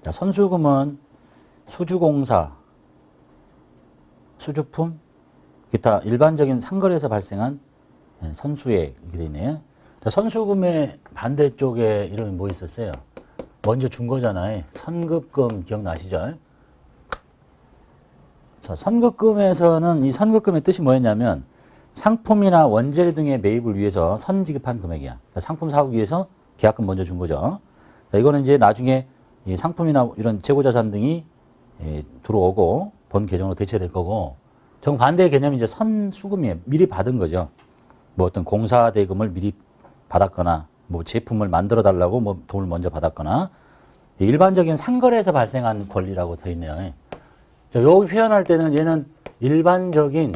자, 선수금은 수주공사, 수주품, 기타 일반적인 상거래에서 발생한 선수액 이렇게 되어 있네요. 자, 선수금의 반대쪽에 이름이 뭐 있었어요? 먼저 준 거잖아요. 선급금 기억나시죠? 자, 선급금에서는 이 선급금의 뜻이 뭐였냐면 상품이나 원재료 등의 매입을 위해서 선지급한 금액이야. 그러니까 상품 사기 위해서 계약금 먼저 준 거죠. 자, 이거는 이제 나중에 이 상품이나 이런 재고자산 등이 들어오고 본 계정으로 대체될 거고, 정반대의 개념이 이제 선수금이에요. 미리 받은 거죠. 뭐 어떤 공사 대금을 미리 받았거나, 뭐 제품을 만들어 달라고 뭐 돈을 먼저 받았거나, 일반적인 상거래에서 발생한 권리라고 되어 있네요. 자, 여기 표현할 때는 얘는 일반적인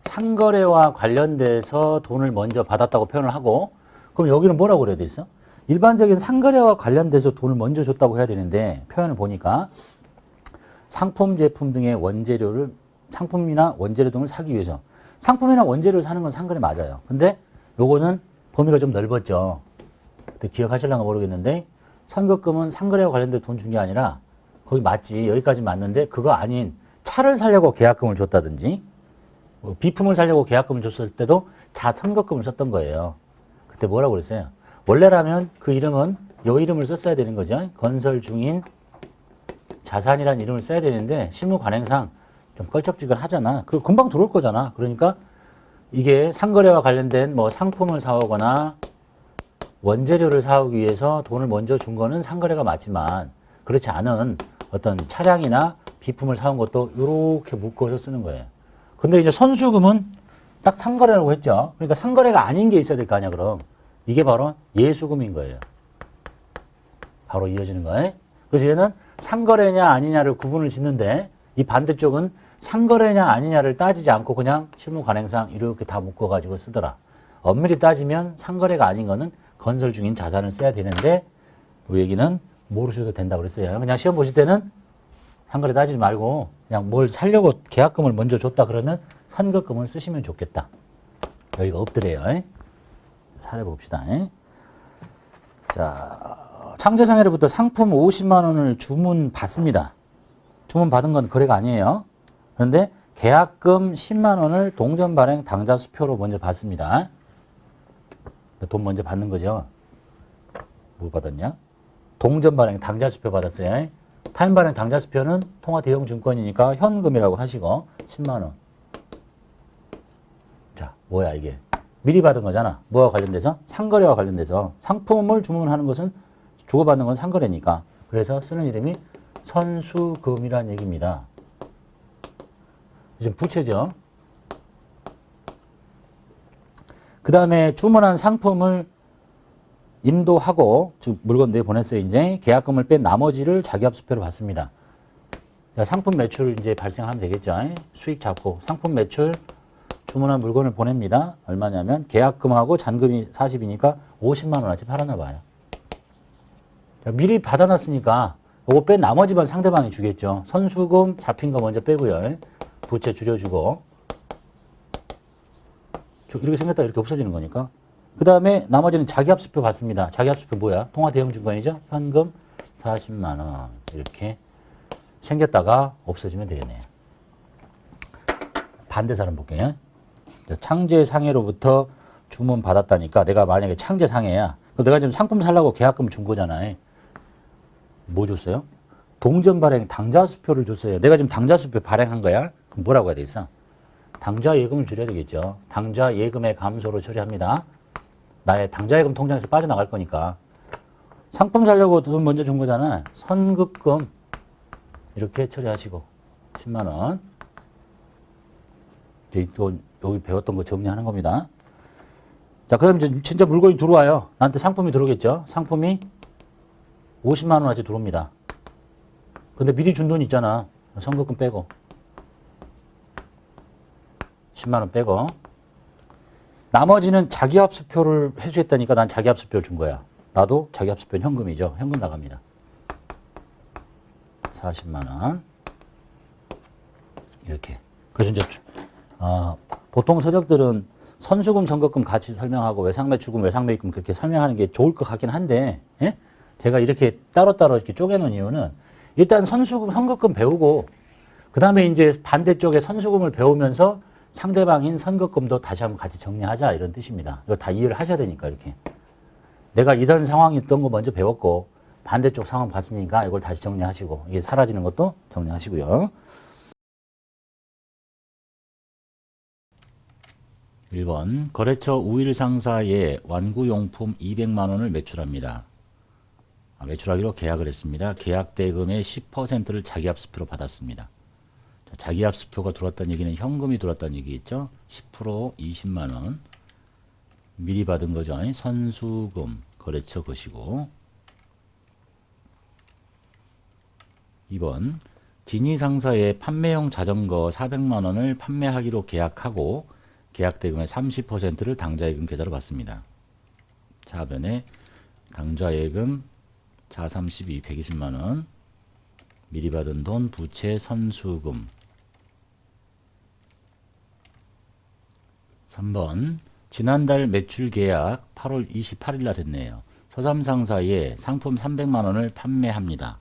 상거래와 관련돼서 돈을 먼저 받았다고 표현을 하고, 그럼 여기는 뭐라고 그래야 돼 있어? 일반적인 상거래와 관련돼서 돈을 먼저 줬다고 해야 되는데, 표현을 보니까 상품, 제품 등의 원재료를, 상품이나 원재료 등을 사기 위해서, 상품이나 원재료를 사는 건 상거래 맞아요. 근데 요거는 범위가 좀 넓었죠. 그때 기억하실랑가 모르겠는데, 선급금은 상거래와 관련된 돈 준 게 아니라, 거기 맞지, 여기까지 맞는데 그거 아닌 차를 사려고 계약금을 줬다든지, 비품을 사려고 계약금을 줬을 때도 선급금을 썼던 거예요. 그때 뭐라고 그랬어요? 원래라면 그 이름은 요 이름을 썼어야 되는 거죠. 건설 중인 자산이라는 이름을 써야 되는데 실무 관행상 좀 껄쩍지근하잖아. 그거 금방 들어올 거잖아. 그러니까 이게 상거래와 관련된 뭐 상품을 사오거나 원재료를 사오기 위해서 돈을 먼저 준 거는 상거래가 맞지만, 그렇지 않은 어떤 차량이나 비품을 사온 것도 이렇게 묶어서 쓰는 거예요. 근데 이제 선수금은 딱 상거래라고 했죠. 그러니까 상거래가 아닌 게 있어야 될 거 아니야, 그럼. 이게 바로 예수금인 거예요. 바로 이어지는 거예요. 그래서 얘는 상거래냐 아니냐를 구분을 짓는데, 이 반대쪽은 상거래냐 아니냐를 따지지 않고 그냥 실무 관행상 이렇게 다 묶어가지고 쓰더라. 엄밀히 따지면 상거래가 아닌 거는 건설 중인 자산을 써야 되는데, 그 얘기는 모르셔도 된다고 그랬어요. 그냥 시험 보실 때는 상거래 따지지 말고 그냥 뭘 살려고 계약금을 먼저 줬다 그러면 선급금을 쓰시면 좋겠다. 여기가 없더래요. 살펴봅시다. 자, 창제상해로부터 상품 50만 원을 주문 받습니다. 주문 받은 건 거래가 아니에요. 그런데 계약금 10만 원을 동전 발행 당좌 수표로 먼저 받습니다. 돈 먼저 받는 거죠. 뭐 받았냐? 동전 발행 당좌 수표 받았어요. 타임 발행 당좌 수표는 통화 대형 증권이니까 현금이라고 하시고 10만 원. 자, 뭐야 이게? 미리 받은 거잖아. 뭐와 관련돼서? 상거래와 관련돼서. 상품을 주문하는 것은 주고받는 건 상거래니까. 그래서 쓰는 이름이 선수금이라는 얘기입니다. 지금 부채죠. 그 다음에 주문한 상품을 인도하고, 즉 물건 내보냈어요. 이제 계약금을 뺀 나머지를 자기합수표로 받습니다. 상품 매출 이제 발생하면 되겠죠. 수익 잡고 상품 매출 주문한 물건을 보냅니다. 얼마냐면 계약금하고 잔금이 40이니까 50만 원어치 팔았나 봐요. 미리 받아놨으니까 이거 뺀 나머지만 상대방이 주겠죠. 선수금 잡힌 거 먼저 빼고요. 부채 줄여주고. 이렇게 생겼다 이렇게 없어지는 거니까. 그 다음에 나머지는 자기합수표 받습니다. 자기합수표 뭐야? 통화 대형 증권이죠. 현금 40만 원 이렇게 생겼다가 없어지면 되겠네요. 반대 사람 볼게요. 창제상해로부터 주문 받았다니까 내가 만약에 창제상해야, 내가 지금 상품 살라고 계약금 준 거잖아요. 뭐 줬어요? 동전 발행 당좌수표를 줬어요. 내가 지금 당좌수표 발행한 거야. 그럼 뭐라고 해야 되겠어? 당좌 예금을 줄여야 되겠죠. 당좌 예금의 감소로 처리합니다. 나의 당좌 예금 통장에서 빠져나갈 거니까. 상품 살려고 돈 먼저 준 거잖아. 선급금 이렇게 처리하시고 10만 원. 여기 배웠던 거 정리하는 겁니다. 자, 그 다음에 이제 진짜 물건이 들어와요. 나한테 상품이 들어오겠죠. 상품이 50만 원어치 들어옵니다. 근데 미리 준 돈 있잖아. 선급금 빼고 10만 원 빼고 나머지는 자기합수표를 해주겠다니까 난 자기합수표를 준 거야. 나도 자기합수표는 현금이죠. 현금 나갑니다. 40만 원 이렇게. 그래서 이제 보통 서적들은 선수금, 선급금 같이 설명하고 외상매출금, 외상매입금 그렇게 설명하는 게 좋을 것 같긴 한데, 예? 제가 이렇게 따로따로 이렇게 쪼개놓은 이유는 일단 선수금, 선급금 배우고 그 다음에 이제 반대쪽에 선수금을 배우면서 상대방인 선급금도 다시 한번 같이 정리하자 이런 뜻입니다. 이거 다 이해를 하셔야 되니까 이렇게. 내가 이런 상황이 있던 거 먼저 배웠고 반대쪽 상황 봤으니까 이걸 다시 정리하시고 이게 사라지는 것도 정리하시고요. 1번 거래처 우일 상사에 완구용품 200만 원을 매출합니다. 매출하기로 계약을 했습니다. 계약 대금의 10%를 자기압수표로 받았습니다. 자, 자기압수표가 들어왔다는 얘기는 현금이 들어왔다는 얘기겠죠. 10% 20만 원 미리 받은 거죠. 선수금 거래처 것이고 2번 진위 상사에 판매용 자전거 400만 원을 판매하기로 계약하고 계약 대금의 30%를 당좌예금 계좌로 받습니다. 차변에 당좌예금 자32 120만 원 미리 받은 돈 부채 선수금 3번 지난달 매출 계약 8월 28일 날 했네요. 서삼상사에 상품 300만 원을 판매합니다.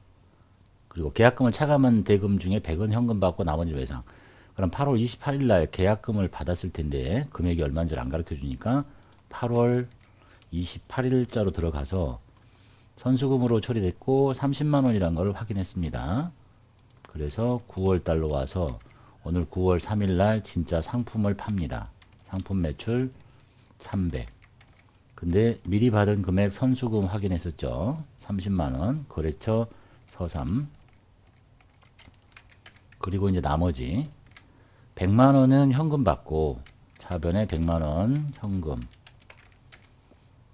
그리고 계약금을 차감한 대금 중에 100원 현금 받고 나머지 외상. 그럼 8월 28일 날 계약금을 받았을 텐데 금액이 얼마인지를 안 가르쳐 주니까 8월 28일자로 들어가서 선수금으로 처리됐고 30만 원이라는 걸 확인했습니다. 그래서 9월 달로 와서 오늘 9월 3일 날 진짜 상품을 팝니다. 상품 매출 300. 근데 미리 받은 금액 선수금 확인했었죠. 30만 원. 거래처 서삼. 그리고 이제 나머지 100만 원은 현금 받고 차변에 100만 원 현금.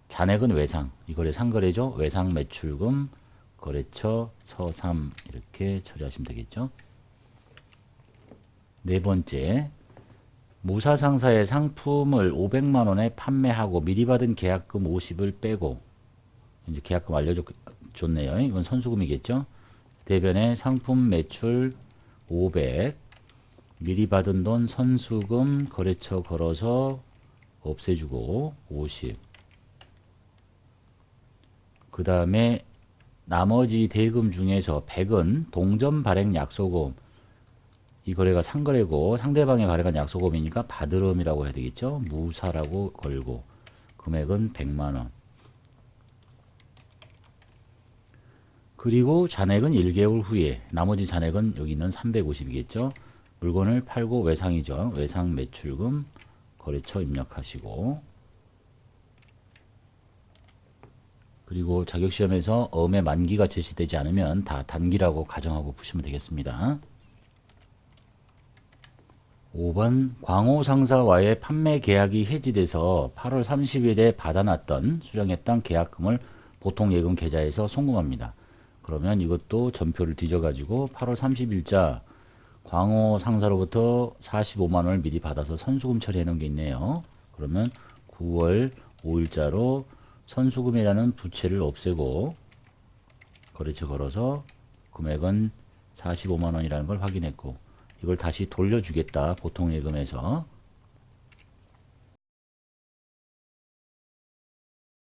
잔액은 외상. 이 거래 상거래죠. 외상 매출금 거래처 서삼 이렇게 처리하시면 되겠죠. 네 번째 무사상사의 상품을 500만 원에 판매하고 미리 받은 계약금 50을 빼고 이제 계약금 알려줬네요. 이건 선수금이겠죠. 대변에 상품 매출 500 미리 받은 돈 선수금 거래처 걸어서 없애주고 50 그 다음에 나머지 대금 중에서 100은 동전 발행 약소금 이 거래가 상거래고 상대방의 발행한 약소금이니까 받으름이라고 해야 되겠죠. 무사라고 걸고 금액은 100만원 그리고 잔액은 1개월 후에 나머지 잔액은 여기 있는 350이겠죠. 물건을 팔고 외상이죠. 외상 매출금 거래처 입력하시고 그리고 자격시험에서 어음의 만기가 제시되지 않으면 다 단기라고 가정하고 푸시면 되겠습니다. 5번 광호상사와의 판매 계약이 해지돼서 8월 30일에 받아놨던 수령했던 계약금을 보통예금 계좌에서 송금합니다. 그러면 이것도 전표를 뒤져가지고 8월 30일자 광호상사로부터 45만원을 미리 받아서 선수금 처리해 놓은 게 있네요. 그러면 9월 5일자로 선수금이라는 부채를 없애고 거래처 걸어서 금액은 45만원이라는 걸 확인했고 이걸 다시 돌려주겠다 보통예금에서